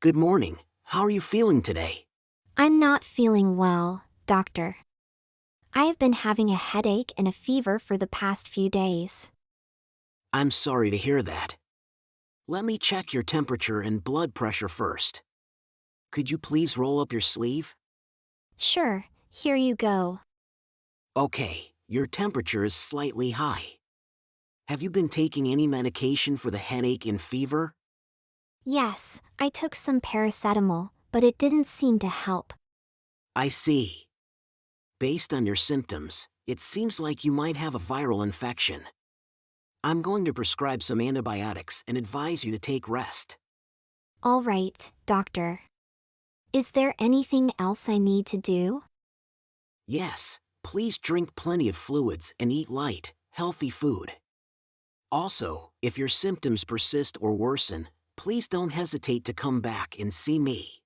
Good morning. How are you feeling today? I'm not feeling well, doctor. I have been having a headache and a fever for the past few days. I'm sorry to hear that. Let me check your temperature and blood pressure first. Could you please roll up your sleeve? Sure, here you go. Okay, your temperature is slightly high. Have you been taking any medication for the headache and fever? Yes, I took some paracetamol, but it didn't seem to help. I see. Based on your symptoms, it seems like you might have a viral infection. I'm going to prescribe some antibiotics and advise you to take rest. All right, doctor. Is there anything else I need to do? Yes, please drink plenty of fluids and eat light, healthy food. Also, if your symptoms persist or worsen, please don't hesitate to come back and see me.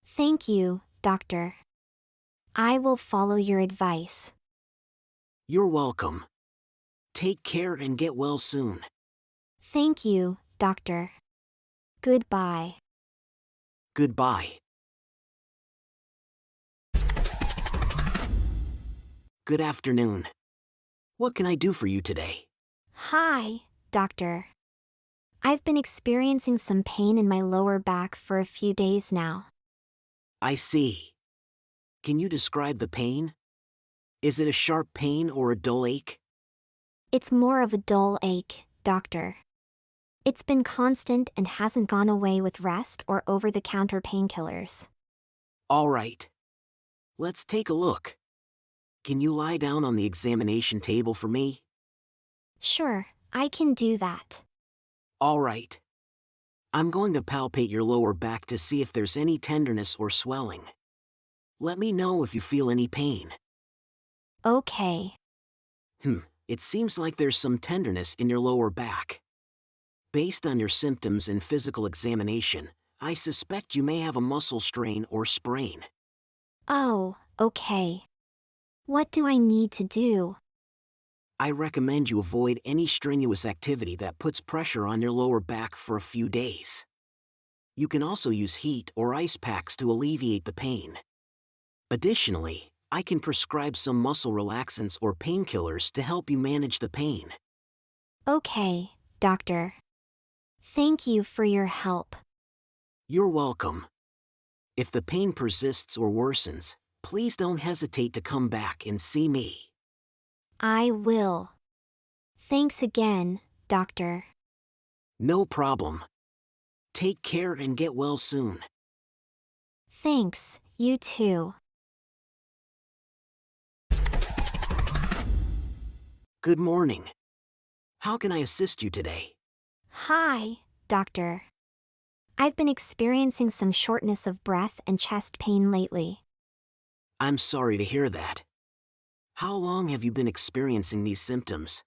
Thank you, doctor. I will follow your advice. You're welcome. Take care and get well soon. Thank you, doctor. Goodbye. Goodbye. Good afternoon. What can I do for you today? Hi, doctor. I've been experiencing some pain in my lower back for a few days now. I see. Can you describe the pain? Is it a sharp pain or a dull ache? It's more of a dull ache, doctor. It's been constant and hasn't gone away with rest or over-the-counter painkillers. All right. Let's take a look. Can you lie down on the examination table for me? Sure, I can do that. All right. I'm going to palpate your lower back to see if there's any tenderness or swelling. Let me know if you feel any pain. Okay. It seems like there's some tenderness in your lower back. Based on your symptoms and physical examination, I suspect you may have a muscle strain or sprain. Oh, okay. What do I need to do? I recommend you avoid any strenuous activity that puts pressure on your lower back for a few days. You can also use heat or ice packs to alleviate the pain. Additionally, I can prescribe some muscle relaxants or painkillers to help you manage the pain. Okay, doctor. Thank you for your help. You're welcome. If the pain persists or worsens, please don't hesitate to come back and see me. I will. Thanks again, doctor. No problem. Take care and get well soon. Thanks, you too. Good morning. How can I assist you today? Hi, doctor. I've been experiencing some shortness of breath and chest pain lately. I'm sorry to hear that. How long have you been experiencing these symptoms?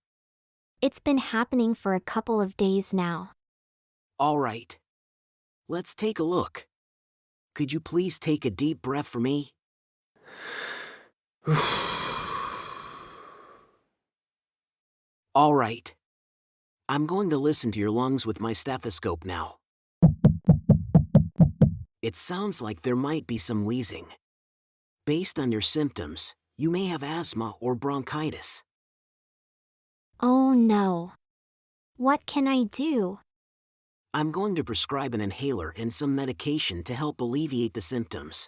It's been happening for a couple of days now. All right. Let's take a look. Could you please take a deep breath for me? All right. I'm going to listen to your lungs with my stethoscope now. It sounds like there might be some wheezing. Based on your symptoms, you may have asthma or bronchitis. Oh no. What can I do? I'm going to prescribe an inhaler and some medication to help alleviate the symptoms.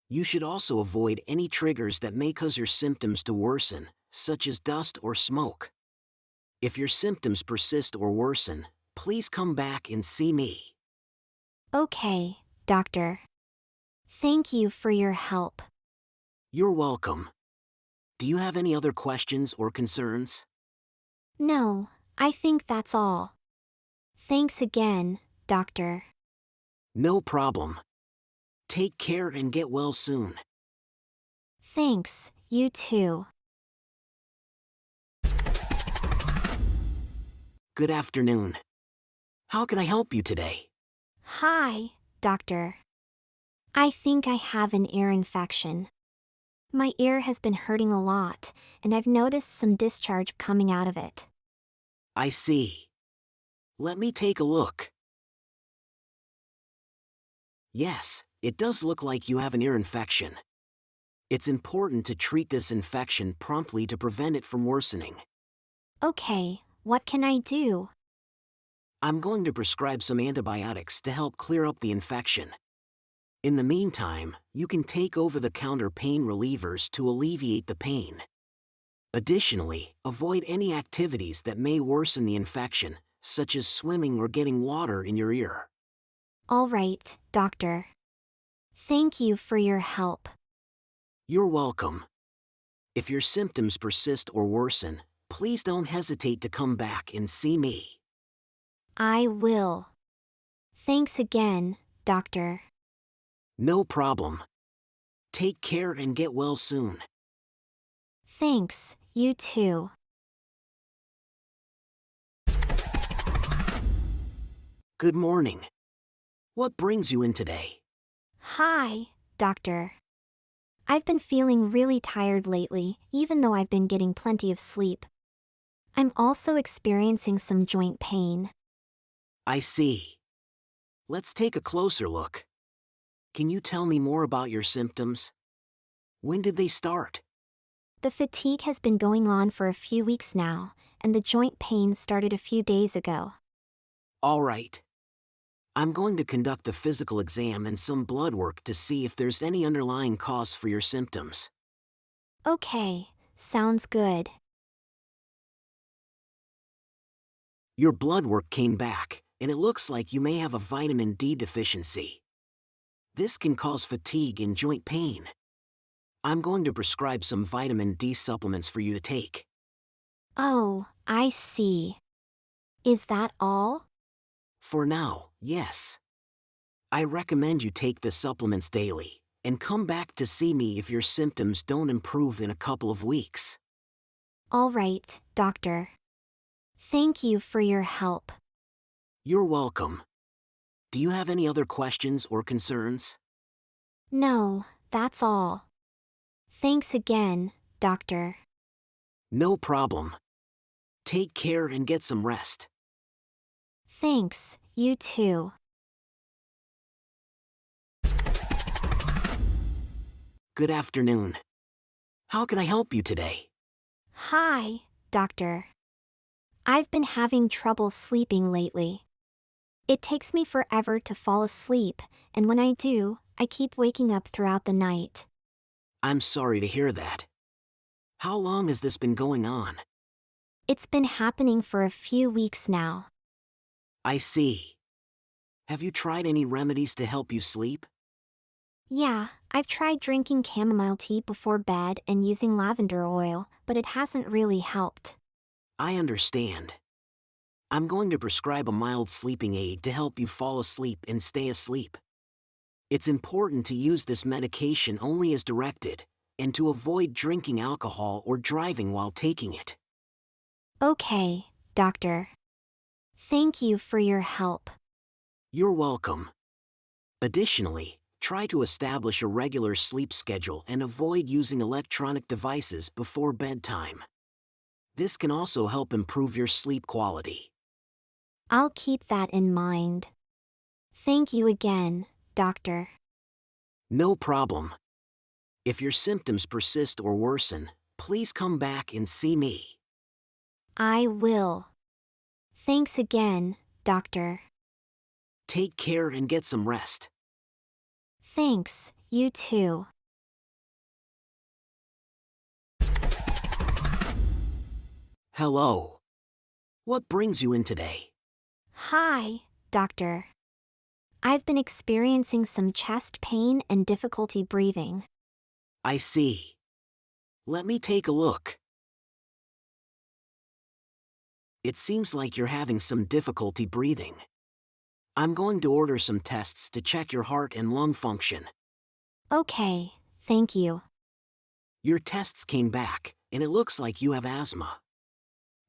You should also avoid any triggers that may cause your symptoms to worsen, such as dust or smoke. If your symptoms persist or worsen, please come back and see me. Okay, doctor. Thank you for your help. You're welcome. Do you have any other questions or concerns? No, I think that's all. Thanks again, doctor. No problem. Take care and get well soon. Thanks, you too. Good afternoon. How can I help you today? Hi, doctor. I think I have an ear infection. My ear has been hurting a lot, and I've noticed some discharge coming out of it. I see. Let me take a look. Yes, it does look like you have an ear infection. It's important to treat this infection promptly to prevent it from worsening. Okay, what can I do? I'm going to prescribe some antibiotics to help clear up the infection. In the meantime, you can take over-the-counter pain relievers to alleviate the pain. Additionally, avoid any activities that may worsen the infection, such as swimming or getting water in your ear. All right, doctor. Thank you for your help. You're welcome. If your symptoms persist or worsen, please don't hesitate to come back and see me. I will. Thanks again, doctor. No problem. Take care and get well soon. Thanks, you too. Good morning. What brings you in today? Hi, doctor. I've been feeling really tired lately, even though I've been getting plenty of sleep. I'm also experiencing some joint pain. I see. Let's take a closer look. Can you tell me more about your symptoms? When did they start? The fatigue has been going on for a few weeks now, and the joint pain started a few days ago. All right. I'm going to conduct a physical exam and some blood work to see if there's any underlying cause for your symptoms. Okay, sounds good. Your blood work came back, and it looks like you may have a vitamin D deficiency. This can cause fatigue and joint pain. I'm going to prescribe some vitamin D supplements for you to take. Oh, I see. Is that all? For now, yes. I recommend you take the supplements daily, and come back to see me if your symptoms don't improve in a couple of weeks. All right, doctor. Thank you for your help. You're welcome. Do you have any other questions or concerns? No, that's all. Thanks again, doctor. No problem. Take care and get some rest. Thanks, you too. Good afternoon. How can I help you today? Hi, doctor. I've been having trouble sleeping lately. It takes me forever to fall asleep, and when I do, I keep waking up throughout the night. I'm sorry to hear that. How long has this been going on? It's been happening for a few weeks now. I see. Have you tried any remedies to help you sleep? Yeah, I've tried drinking chamomile tea before bed and using lavender oil, but it hasn't really helped. I understand. I'm going to prescribe a mild sleeping aid to help you fall asleep and stay asleep. It's important to use this medication only as directed, and to avoid drinking alcohol or driving while taking it. Okay, doctor. Thank you for your help. You're welcome. Additionally, try to establish a regular sleep schedule and avoid using electronic devices before bedtime. This can also help improve your sleep quality. I'll keep that in mind. Thank you again, doctor. No problem. If your symptoms persist or worsen, please come back and see me. I will. Thanks again, doctor. Take care and get some rest. Thanks, you too. Hello. What brings you in today? Hi, doctor. I've been experiencing some chest pain and difficulty breathing. I see. Let me take a look. It seems like you're having some difficulty breathing. I'm going to order some tests to check your heart and lung function. Okay, thank you. Your tests came back, and it looks like you have asthma.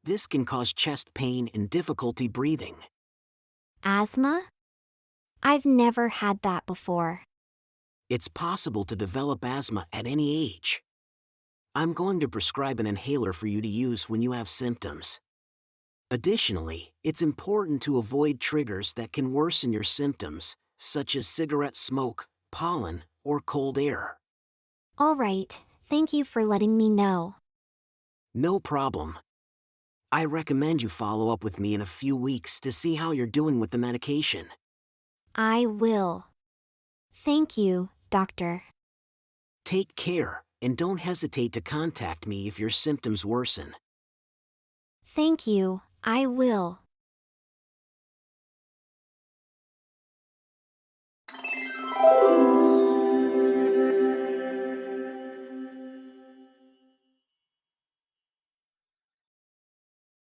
This can cause chest pain and difficulty breathing. Asthma? I've never had that before. It's possible to develop asthma at any age. I'm going to prescribe an inhaler for you to use when you have symptoms. Additionally, it's important to avoid triggers that can worsen your symptoms, such as cigarette smoke, pollen, or cold air. All right, thank you for letting me know. No problem. I recommend you follow up with me in a few weeks to see how you're doing with the medication. I will. Thank you, doctor. Take care, and don't hesitate to contact me if your symptoms worsen. Thank you, I will.